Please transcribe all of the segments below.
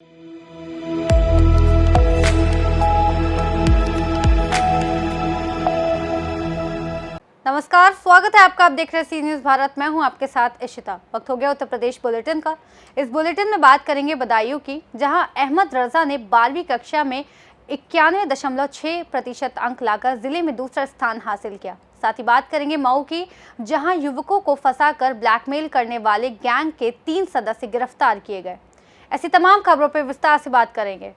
नमस्कार, स्वागत है आपका। आप देख रहे हैं सी न्यूज़ भारत। मैं हूं आपके साथ इशिता। वक्त हो गया उत्तर प्रदेश बुलेटिन का। इस बुलेटिन में बात करेंगे बदायूं की, जहां अहमद रजा ने 12वीं कक्षा में 91.6% अंक लाकर जिले में दूसरा स्थान हासिल किया। साथ ही बात करेंगे मऊ की, जहां युवकों को फंसाकर ब्लैकमेल करने वाले गैंग के 3 सदस्य गिरफ्तार किए गए। ऐसी तमाम खबरों पर विस्तार से बात करेंगे।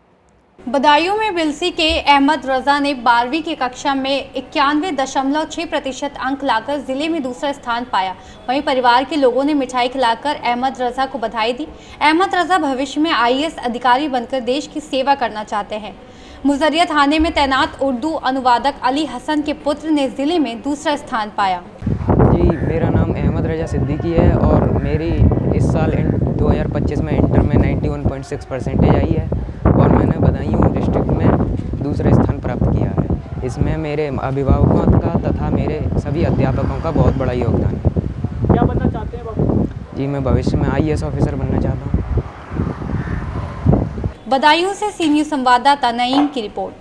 बदायूं में बिलसी के अहमद रजा ने 12वीं की कक्षा में 91.6% अंक लाकर जिले में दूसरा स्थान पाया। वहीं परिवार के लोगों ने मिठाई खिलाकर अहमद रजा को बधाई दी। अहमद रजा भविष्य में IAS अधिकारी बनकर देश की सेवा करना चाहते हैं। मुजरिया थाने में तैनात उर्दू अनुवादक अली हसन के पुत्र ने जिले में दूसरा स्थान पाया। जी, मेरा नाम अहमद रजा सिद्दीकी है और मेरी इस साल 2025 में इंटर में 91.6% आई है और मैंने बदायूं डिस्ट्रिक्ट में दूसरा स्थान प्राप्त किया है। इसमें मेरे अभिभावकों का तथा मेरे सभी अध्यापकों का बहुत बड़ा योगदान है। क्या बनना चाहते हैं बाबू? जी, मैं भविष्य में IAS ऑफिसर बनना चाहता हूँ। बदायूं से सी न्यूज़ संवाददाता नईम की रिपोर्ट।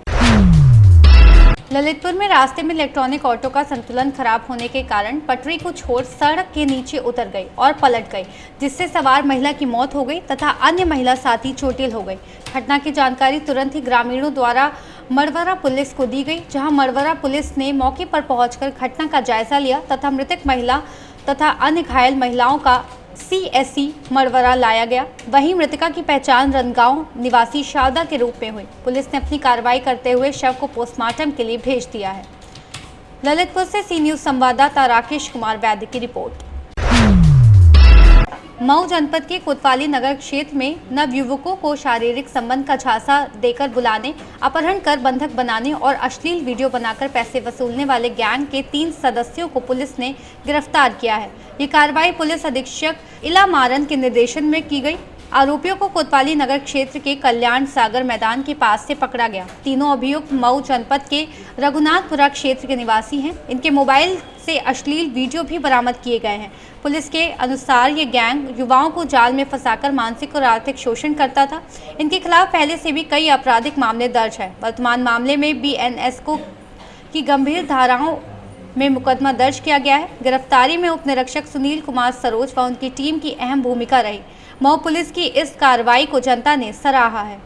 ललितपुर में रास्ते में इलेक्ट्रॉनिक ऑटो का संतुलन खराब होने के कारण पटरी को छोड़ सड़क के नीचे उतर गई और पलट गई, जिससे सवार महिला की मौत हो गई तथा अन्य महिला साथी चोटिल हो गई। घटना की जानकारी तुरंत ही ग्रामीणों द्वारा मड़वरा पुलिस को दी गई, जहां मड़वरा पुलिस ने मौके पर पहुंचकर घटना का जायजा लिया तथा मृतक महिला तथा अन्य घायल महिलाओं का CSC मड़वरा लाया गया। वहीं मृतका की पहचान रनगांव निवासी शारदा के रूप में हुई। पुलिस ने अपनी कार्रवाई करते हुए शव को पोस्टमार्टम के लिए भेज दिया है। ललितपुर से सी न्यूज़ संवाददाता राकेश कुमार वैद्य की रिपोर्ट। मऊ जनपद के कोतवाली नगर क्षेत्र में नवयुवकों को शारीरिक संबंध का झांसा देकर बुलाने, अपहरण कर बंधक बनाने और अश्लील वीडियो बनाकर पैसे वसूलने वाले गैंग के 3 सदस्यों को पुलिस ने गिरफ्तार किया है। ये कार्रवाई पुलिस अधीक्षक इला मारन के निर्देशन में की गई। आरोपियों को कोतवाली नगर क्षेत्र के कल्याण सागर मैदान के पास से पकड़ा गया। तीनों अभियुक्त मऊ जनपद के रघुनाथपुरा क्षेत्र के निवासी हैं। इनके मोबाइल से अश्लील वीडियो भी बरामद किए गए हैं। पुलिस के अनुसार ये गैंग युवाओं को जाल में फंसाकर मानसिक और आर्थिक शोषण करता था। इनके खिलाफ पहले से भी कई आपराधिक मामले दर्ज है। वर्तमान मामले में BNS की गंभीर धाराओं में मुकदमा दर्ज किया गया है। गिरफ्तारी में उप निरीक्षक सुनील कुमार सरोज व उनकी टीम की अहम भूमिका रही। मऊ पुलिस की इस कार्रवाई को जनता ने सराहा है।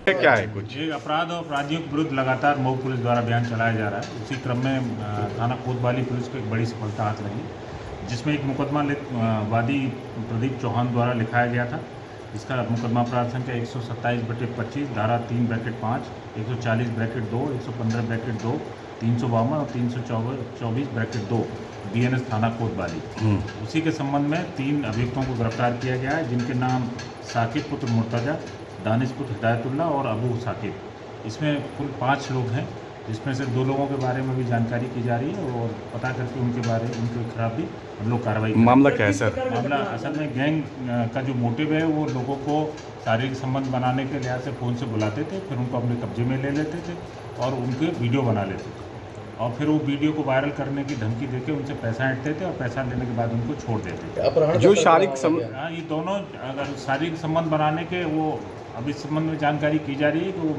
क्या है कुछ ये अपराध और अपराधियों के विरुद्ध लगातार मऊ पुलिस द्वारा अभियान चलाया जा रहा है। उसी क्रम में थाना कोतवाली पुलिस को एक बड़ी सफलता हाथ लगी, जिसमें एक मुकदमा वादी प्रदीप चौहान द्वारा लिखाया गया था। इसका मुकदमा अपराध संख्या 127/25 धारा 3(5), 140(2), 115(2), 352 और 324(2) BNS थाना कोतवाली। उसी के संबंध में 3 अभियुक्तों को गिरफ्तार किया गया है, जिनके नाम साकिब पुत्र मुर्तजा, दानिश पुत्र हिदायतुल्लाह और अबू साकिब। इसमें कुल 5 लोग हैं, जिसमें से 2 लोगों के बारे में भी जानकारी की जा रही है और पता करके उनके खिलाफ भी हम लोग कार्रवाई करेंगे। मामला क्या है सर? मामला असल में गैंग का जो मोटिव है, वो लोगों को शारीरिक संबंध बनाने के लिहाज से फ़ोन से बुलाते थे, फिर उनको अपने कब्जे में ले लेते थे और उनके वीडियो बना लेते थे और फिर वो वीडियो को वायरल करने की धमकी देके उनसे पैसा ऐंठते थे और पैसा लेने के बाद उनको छोड़ देते थे। जो शारीरिक हाँ, ये दोनों अगर शारीरिक संबंध बनाने के, वो अब इस संबंध में जानकारी की जा रही है कि वो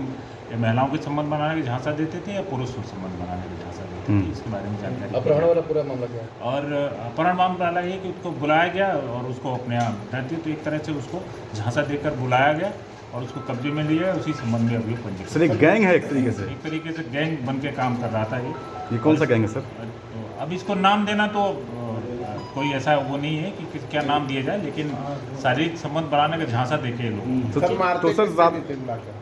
महिलाओं के संबंध बनाने के झांसा देते थे या पुरुष को संबंध बनाने के झांसा देते थे, इसके बारे में जानकारी। अपहरण वाला पूरा मामला क्या है? और अपहरण मामला ये कि उसको बुलाया गया और उसको अपने यहाँ बैठा दिया, तो एक तरह से उसको झांसा देकर बुलाया गया और उसको कब्जे में लिया। उसी संबंध में अभियोग पंजीकृत। सर, एक गैंग है एक तरीके से गैंग बन के काम कर रहा था ये कौन सा गैंग है सर? तो अब इसको नाम देना तो कोई ऐसा वो नहीं है कि क्या नाम दिया जाए, लेकिन शारीरिक संबंध बनाने का झांसा देके लोग तो सर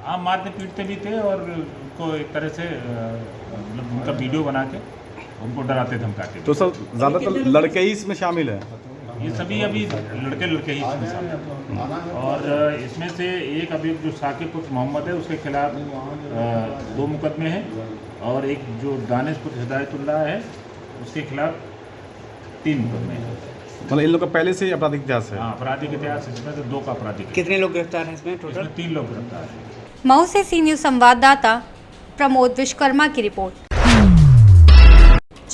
हाँ, मारते पीटते भी थे और उनको एक तरह से मतलब उनका वीडियो बना के उनको डराते धमकाते। तो सर ज़्यादातर लड़के ही इसमें शामिल है? ये सभी अभी लड़के ही इसमें शामिल हैं। और इसमें से एक अभियुक्त जो साकिब पुत्र मोहम्मद है, उसके खिलाफ 2 मुकदमे हैं और एक जो दानिश पुत्र हिदायतुल्लाह है, उसके खिलाफ 3 मुकदमे हैं। मतलब इन लोग का पहले से ही आपराधिक इतिहास है? हाँ, आपराधिक इतिहास इसमें से 2 का आपराधिक। कितने लोग गिरफ्तार हैं इसमें टोटल? 3 लोग गिरफ्तार हैं। मऊ से सी न्यूज़ संवाददाता प्रमोद विश्वकर्मा की रिपोर्ट।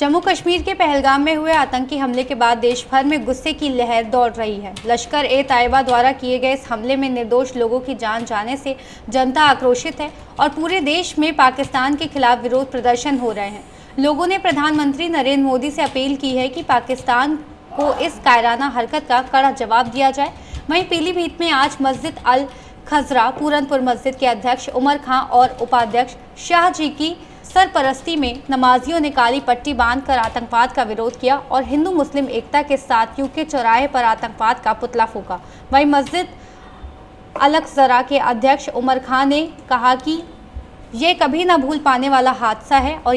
जम्मू कश्मीर के पहलगाम में हुए आतंकी हमले के बाद देश भर में गुस्से की लहर दौड़ रही है। लश्कर ए तैयबा द्वारा किए गए इस हमले में निर्दोष लोगों की जान जाने से जनता आक्रोशित है और पूरे देश में पाकिस्तान के खिलाफ विरोध प्रदर्शन हो रहे हैं। लोगों ने प्रधानमंत्री नरेंद्र मोदी से अपील की है कि पाकिस्तान को इस कायराना हरकत का कड़ा जवाब दिया जाए। वहीं पीलीभीत में आज मस्जिद अल खजरा पूरनपुर मस्जिद के अध्यक्ष उमर खां और उपाध्यक्ष शाहजी की सरपरस्ती में नमाजियों ने काली पट्टी बांधकर आतंकवाद का विरोध किया और हिंदू मुस्लिम एकता के साथ यूके चौराहे पर आतंकवाद का पुतला फूंका। वहीं मस्जिद अल खजरा के अध्यक्ष उमर खां ने कहा कि ये कभी न भूल पाने वाला हादसा है और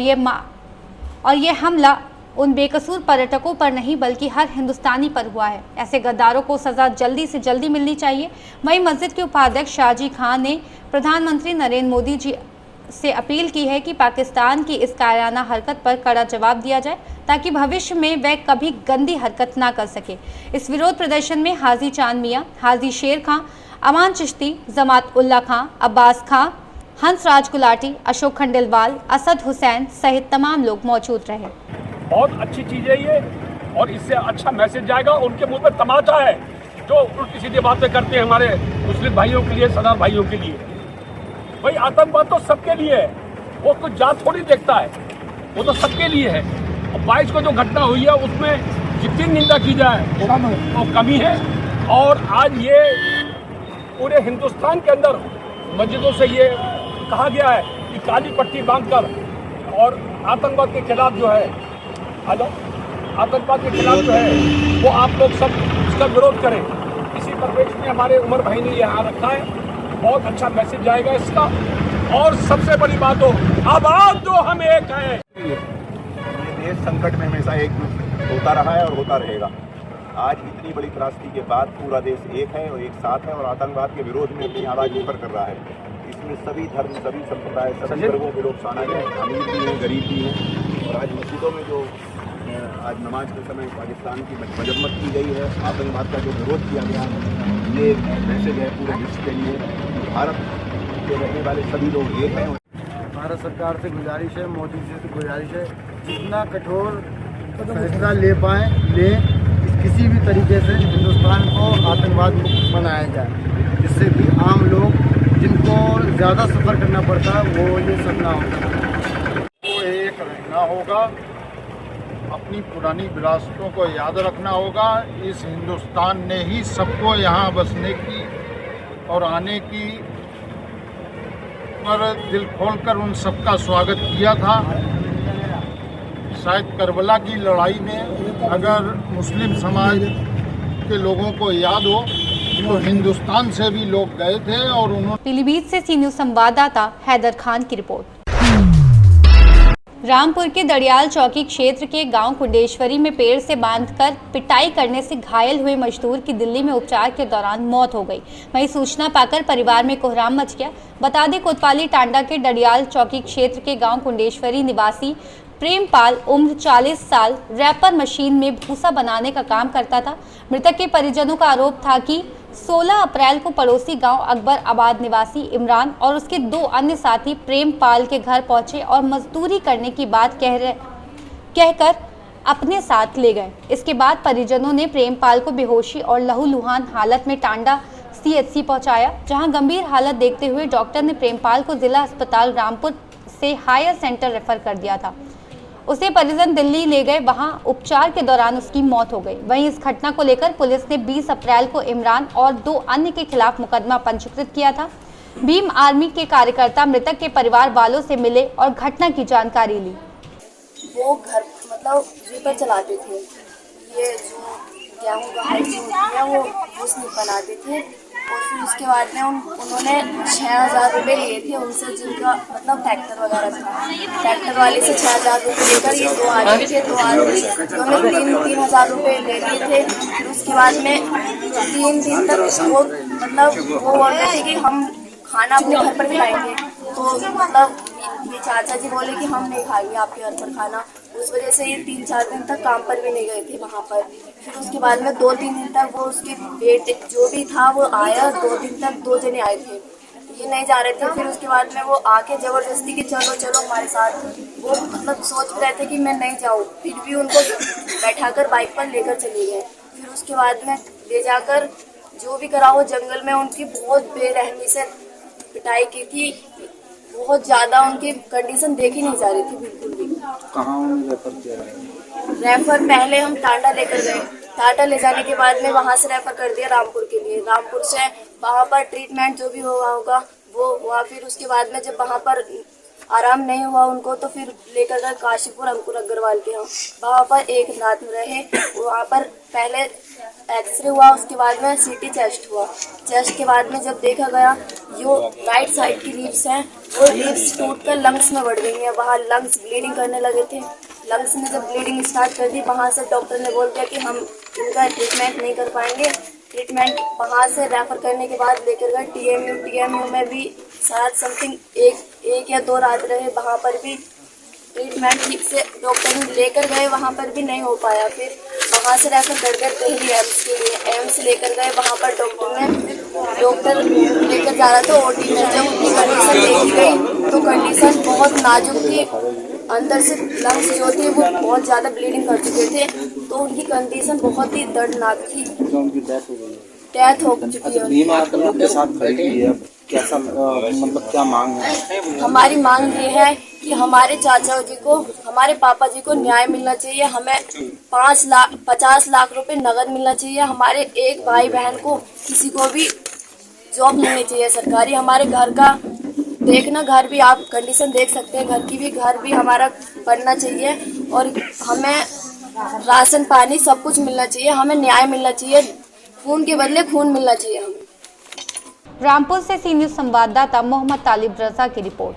ये हमला उन बेकसूर पर्यटकों पर नहीं बल्कि हर हिंदुस्तानी पर हुआ है। ऐसे गद्दारों को सज़ा जल्दी से जल्दी मिलनी चाहिए। वहीं मस्जिद के उपाध्यक्ष शाहजी खान ने प्रधानमंत्री नरेंद्र मोदी जी से अपील की है कि पाकिस्तान की इस कायराना हरकत पर कड़ा जवाब दिया जाए ताकि भविष्य में वह कभी गंदी हरकत ना कर सके। इस विरोध प्रदर्शन में हाजी चांद मियाँ, हाजी शेर खां, अमान चिश्ती, जमात उल्ला खां, अब्बास खां, हंसराज गुलाटी, अशोक खंडेलवाल, असद हुसैन सहित तमाम लोग मौजूद रहे। बहुत अच्छी चीज़ है ये और इससे अच्छा मैसेज जाएगा। उनके मुंह पर तमाचा है जो उल्टी सीधी बातें करते हैं हमारे मुस्लिम भाइयों के लिए, सरदार भाइयों के लिए। भाई आतंकवाद तो सबके लिए है, वो कुछ जात थोड़ी देखता है, वो तो सबके लिए है। और 22 को जो घटना हुई है उसमें जितनी निंदा की जाए वो कमी है। और आज ये पूरे हिंदुस्तान के अंदर मस्जिदों से ये कहा गया है कि काली पट्टी बांधकर और आतंकवाद के खिलाफ जो है आतंकवाद के खिलाफ जो है वो आप लोग सब इसका विरोध करें। इसी परिवेश में हमारे उमर भाई ने यहाँ रखा है, बहुत अच्छा मैसेज जाएगा इसका। और सबसे बड़ी बात हो आवाज जो हम एक है। ये देश संकट में हमेशा एक होता रहा है और होता रहेगा। आज इतनी बड़ी त्रासदी के बाद पूरा देश एक है और एक साथ है और आतंकवाद के विरोध में अपनी आवाज़ ऊपर कर रहा है। इसमें सभी धर्म, सभी संप्रदाय, सभी वर्गों के लोग शामिल हैं, अमीर भी हैं, गरीब भी हैं। और आज मस्जिदों में जो आज नमाज के समय पाकिस्तान की मजम्मत की गई है, आतंकवाद का जो विरोध किया गया है, ये मैसेज है पूरे विश्व के लिए। भारत के रहने वाले सभी लोग एक हैं। भारत सरकार से गुजारिश है, मोदी जी से गुजारिश है, जितना कठोर फैसला ले पाएँ लें, किसी भी तरीके से हिंदुस्तान को आतंकवाद मुक्त बनाया जाए, जिससे कि आम लोग जिनको ज़्यादा सफ़र करना पड़ता है वो ये सब ना होगा। वो एक रहना होगा, अपनी पुरानी विरासतों को याद रखना होगा। इस हिंदुस्तान ने ही सबको यहाँ बसने की और आने की पर दिल खोलकर उन सबका स्वागत किया था। शायद करबला की लड़ाई में अगर मुस्लिम समाज के लोगों को याद हो तो हिंदुस्तान से भी लोग गए थे और उन्होंने। पीलीभीत से सी न्यूज़ संवाददाता हैदर खान की रिपोर्ट। रामपुर के दड़ियाल चौकी क्षेत्र के गांव कुंडेश्वरी में पेड़ से बांधकर पिटाई करने से घायल हुए मजदूर की दिल्ली में उपचार के दौरान मौत हो गई। वहीं सूचना पाकर परिवार में कोहराम मच गया। बता दें कोतवाली टांडा के दड़ियाल चौकी क्षेत्र के गांव कुंडेश्वरी निवासी प्रेमपाल उम्र 40 साल रैपर मशीन में भूसा बनाने का काम करता था। मृतक के परिजनों का आरोप था कि 16 अप्रैल को पड़ोसी गांव अकबर आबाद निवासी इमरान और उसके 2 अन्य साथी प्रेमपाल के घर पहुंचे और मजदूरी करने की बात कहकर अपने साथ ले गए। इसके बाद परिजनों ने प्रेमपाल को बेहोशी और लहूलुहान हालत में टांडा CHC पहुंचाया, जहां गंभीर हालत देखते हुए डॉक्टर ने प्रेमपाल को जिला अस्पताल रामपुर से हायर सेंटर रेफर कर दिया था। उसे परिजन दिल्ली ले गए, वहां उपचार के दौरान उसकी मौत हो गई। वहीं इस घटना को लेकर पुलिस ने 20 अप्रैल को इमरान और 2 अन्य के खिलाफ मुकदमा पंजीकृत किया था। भीम आर्मी के कार्यकर्ता मृतक के परिवार वालों से मिले और घटना की जानकारी ली। वो घर मतलब रीपर चलाते थे, ये जो गेहूँ का हल है वो उसने बनाते थे। और फिर उसके बाद में उन्होंने 6000 रुपये लिए थे उनसे, जिनका मतलब ट्रैक्टर वगैरह था। ट्रैक्टर वाले से 6000 रुपये लेकर ये 2 आदमी थे, 2 आदमी उन्होंने 3,000 रुपये ले लिए थे। फिर उसके बाद में 3 दिन तक वो मतलब वो बोल रहे थे कि हम खाना अपने घर पर खिलाएंगे। तो मतलब ये चाचा जी बोले कि हम नहीं खाएंगे आपके घर पर खाना। उस वजह से ये 3-4 दिन तक काम पर भी नहीं गए थे वहाँ पर। फिर उसके बाद में 2-3 दिन तक वो उसके बेटे जो भी था वो आया, 2 दिन तक 2 जने आए थे। ये नहीं जा रहे थे। फिर उसके बाद में वो आके ज़बरदस्ती कि चलो चलो हमारे साथ, वो मतलब सोच रहे थे कि मैं नहीं जाऊँ, फिर भी उनको बैठाकर बाइक पर लेकर चले गए। फिर उसके बाद में ले जाकर जो भी करा, वो जंगल में उनकी बहुत बेरहमी से पिटाई की थी। बहुत ज़्यादा उनकी कंडीशन देखी नहीं जा रही थी बिल्कुल भी। कहाँ रेफर किया? रेफर पहले हम टांडा लेकर गए, टाटा ले जाने के बाद में वहाँ से रेफर कर दिया रामपुर के लिए। रामपुर से वहाँ पर ट्रीटमेंट जो भी होगा वो हुआ। फिर उसके बाद में जब वहाँ पर आराम नहीं हुआ उनको, तो फिर लेकर गए काशीपुर अंकुर अग्रवाल के यहाँ। वहाँ पर एक रात में रहे। वहाँ पर पहले एक्सरे हुआ, उसके बाद में सीटी चेस्ट हुआ। चेस्ट के बाद में जब देखा गया, जो राइट साइड की रिब्स हैं वो रिब्स टूटकर लंग्स में बढ़ गई हैं। वहाँ लंग्स ब्लीडिंग करने लगे थे। लंग्स में जब ब्लीडिंग स्टार्ट कर दी, वहाँ से डॉक्टर ने बोल दिया कि हम इनका ट्रीटमेंट नहीं कर पाएंगे। ट्रीटमेंट वहाँ से रेफर करने के बाद लेकर गए टीएमयू में भी शायद समथिंग एक या 2 रात रहे। वहाँ पर भी ट्रीटमेंट ठीक से डॉक्टर ने लेकर गए, वहाँ पर भी नहीं हो पाया। फिर वहाँ से रेफर कर गए दिल्ली एम्स के लिए। एम्स लेकर गए, वहाँ पर डॉक्टर लेकर जा रहा था ओटी में। जब उनकी कंडीशन देखी गई तो कंडीशन बहुत नाजुक थी। अंदर से लंग्स जो थे वो बहुत ज़्यादा ब्लीडिंग कर चुके थे, तो उनकी कंडीशन बहुत ही दर्दनाक थी। डेथ हो चुकी है। कैसा मतलब क्या मांग है? हमारी मांग ये है कि हमारे चाचा जी को, हमारे पापा जी को न्याय मिलना चाहिए। हमें 50 लाख रुपए नगद मिलना चाहिए। हमारे एक भाई बहन को किसी को भी जॉब मिलनी चाहिए सरकारी। हमारे घर का देखना, घर भी आप कंडीशन देख सकते हैं, घर भी हमारा बनना चाहिए। और हमें राशन पानी सब कुछ मिलना चाहिए। हमें न्याय मिलना चाहिए, खून के बदले खून मिलना चाहिए हमें। रामपुर से सी न्यूज़ संवाददाता मोहम्मद तालिब रजा की रिपोर्ट।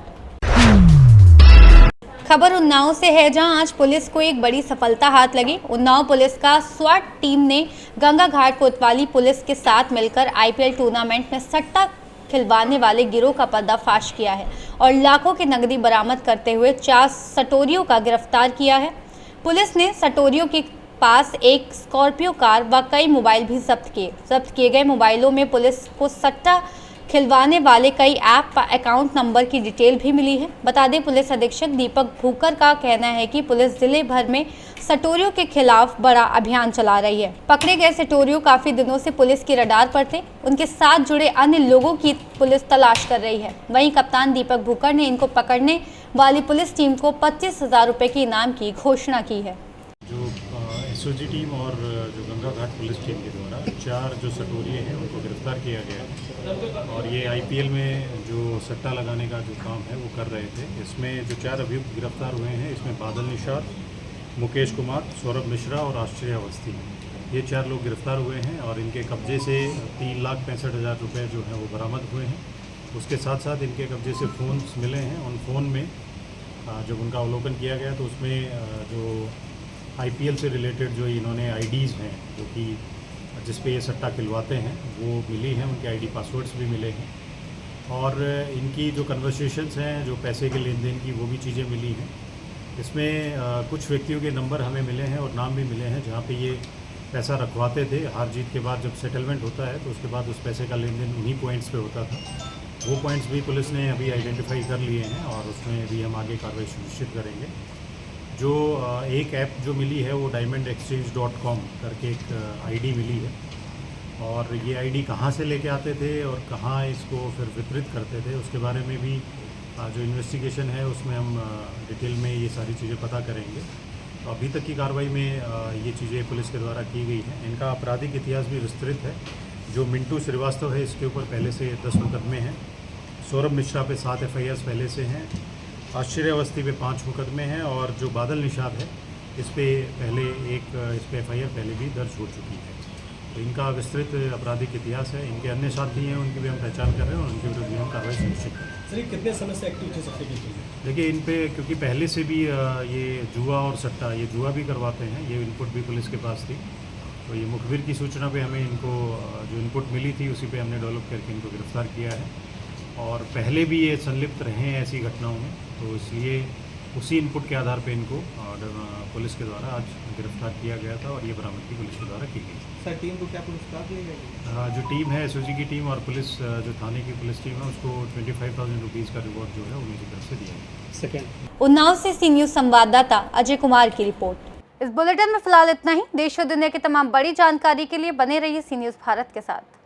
खबर उन्नाव से है, जहां आज पुलिस को एक बड़ी सफलता हाथ लगी। उन्नाव पुलिस का स्वाट टीम ने गंगा घाट कोतवाली पुलिस के साथ मिलकर आईपीएल टूर्नामेंट में सट्टा खिलवाने वाले गिरोह का पर्दाफाश किया है और लाखों की नकदी बरामद करते हुए 4 सटोरियों का गिरफ्तार किया है। पुलिस ने सटोरियों के पास एक स्कॉर्पियो कार व कई मोबाइल भी जब्त किए गए मोबाइलों में पुलिस को सट्टा खिलवाने वाले कई ऐप व अकाउंट नंबर की डिटेल भी मिली है। बता दें, पुलिस अधीक्षक दीपक भूकर का कहना है कि पुलिस जिले भर में सटोरियों के खिलाफ बड़ा अभियान चला रही है। पकड़े गए सटोरियों काफी दिनों से पुलिस की रडार पर थे। उनके साथ जुड़े अन्य लोगों की पुलिस तलाश कर रही है। वहीं कप्तान दीपक भूकर ने इनको पकड़ने वाली पुलिस टीम को 25,000 रुपए के इनाम की घोषणा की है। जो एसओजी टीम और जो गंगा घाट पुलिस टीम के द्वारा 4 जो सटोरिये हैं उनको गिरफ्तार किया गया है और ये आईपीएल में जो सट्टा लगाने का जो काम है वो कर रहे थे। इसमें जो 4 अभियुक्त गिरफ्तार हुए हैं, इसमें बादल निषाद, मुकेश कुमार, सौरभ मिश्रा और आश्चर्य अवस्थी, ये 4 लोग गिरफ्तार हुए हैं और इनके कब्जे से 3,65,000 रुपये जो है वो बरामद हुए हैं। उसके साथ साथ इनके कब्जे से फ़ोन मिले हैं। उन फ़ोन में जब उनका अवलोकन किया गया तो उसमें जो आईपीएल से रिलेटेड जो इन्होंने आईडीज़ हैं जो कि जिस पे ये सट्टा खिलवाते हैं वो मिली हैं, उनके आईडी पासवर्ड्स भी मिले हैं और इनकी जो कन्वर्सेशंस हैं, जो पैसे के लेन देन की, वो भी चीज़ें मिली हैं। इसमें कुछ व्यक्तियों के नंबर हमें मिले हैं और नाम भी मिले हैं जहाँ पे ये पैसा रखवाते थे। हार जीत के बाद जब सेटलमेंट होता है तो उसके बाद उस पैसे का लेन देन उन्हीं पॉइंट्स पे होता था। वो पॉइंट्स भी पुलिस ने अभी आइडेंटिफाई कर लिए हैं और उसमें भी हम आगे कार्रवाई सुनिश्चित करेंगे। जो एक ऐप जो मिली है वो diamondexchange.com करके एक आईडी मिली है और ये आईडी कहाँ से लेके आते थे और कहाँ इसको फिर वितरित करते थे उसके बारे में भी जो इन्वेस्टिगेशन है उसमें हम डिटेल में ये सारी चीज़ें पता करेंगे। तो अभी तक की कार्रवाई में ये चीज़ें पुलिस के द्वारा की गई हैं। इनका आपराधिक इतिहास भी विस्तृत है। जो मिंटू श्रीवास्तव है इसके ऊपर पहले से 10 मुकदमे हैं। सौरभ मिश्रा पे 7 FIRs पहले से हैं। आश्चर्य अवस्थी पे 5 मुकदमे हैं और जो बादल निषाद है इस पे FIR पहले भी दर्ज हो चुकी है। तो इनका विस्तृत आपराधिक इतिहास है। इनके अन्य साथी हैं, उनकी भी हम पहचान कर रहे हैं और उनके विरुद्ध भी हम कार्रवाई सुनिश्चित कर रहे हैं। सर, कितने समय से एक्टिव थे सकते हैं? देखिए, इन पे क्योंकि पहले से भी ये जुआ और सट्टा, ये जुआ भी करवाते हैं, ये इनपुट भी पुलिस के पास थी। तो ये मुखबिर की सूचना पे हमें इनको जो इनपुट मिली थी उसी पे हमने डेवलप करके इनको गिरफ्तार किया है और पहले भी ये संलिप्त रहे हैं ऐसी घटनाओं में। तो इसलिए उसी इनपुट के आधार पे इनको पुलिस के द्वारा आज गिरफ्तार किया गया था और ये बरामदगी पुलिस के द्वारा की गई। सर टीम को क्या पुरस्कार दिए गए? जो टीम है एसओजी की टीम और पुलिस जो थाने की पुलिस टीम है उसको 25,000 रुपीज़ का रिवॉर्ड जो है उन्हीं की तरफ से दिया गया। सेकेंड उन्नाव से सी न्यूज़ संवाददाता अजय कुमार की रिपोर्ट। इस बुलेटिन में फिलहाल इतना ही। देश और दुनिया की तमाम बड़ी जानकारी के लिए बने रहिए सी न्यूज़ भारत के साथ।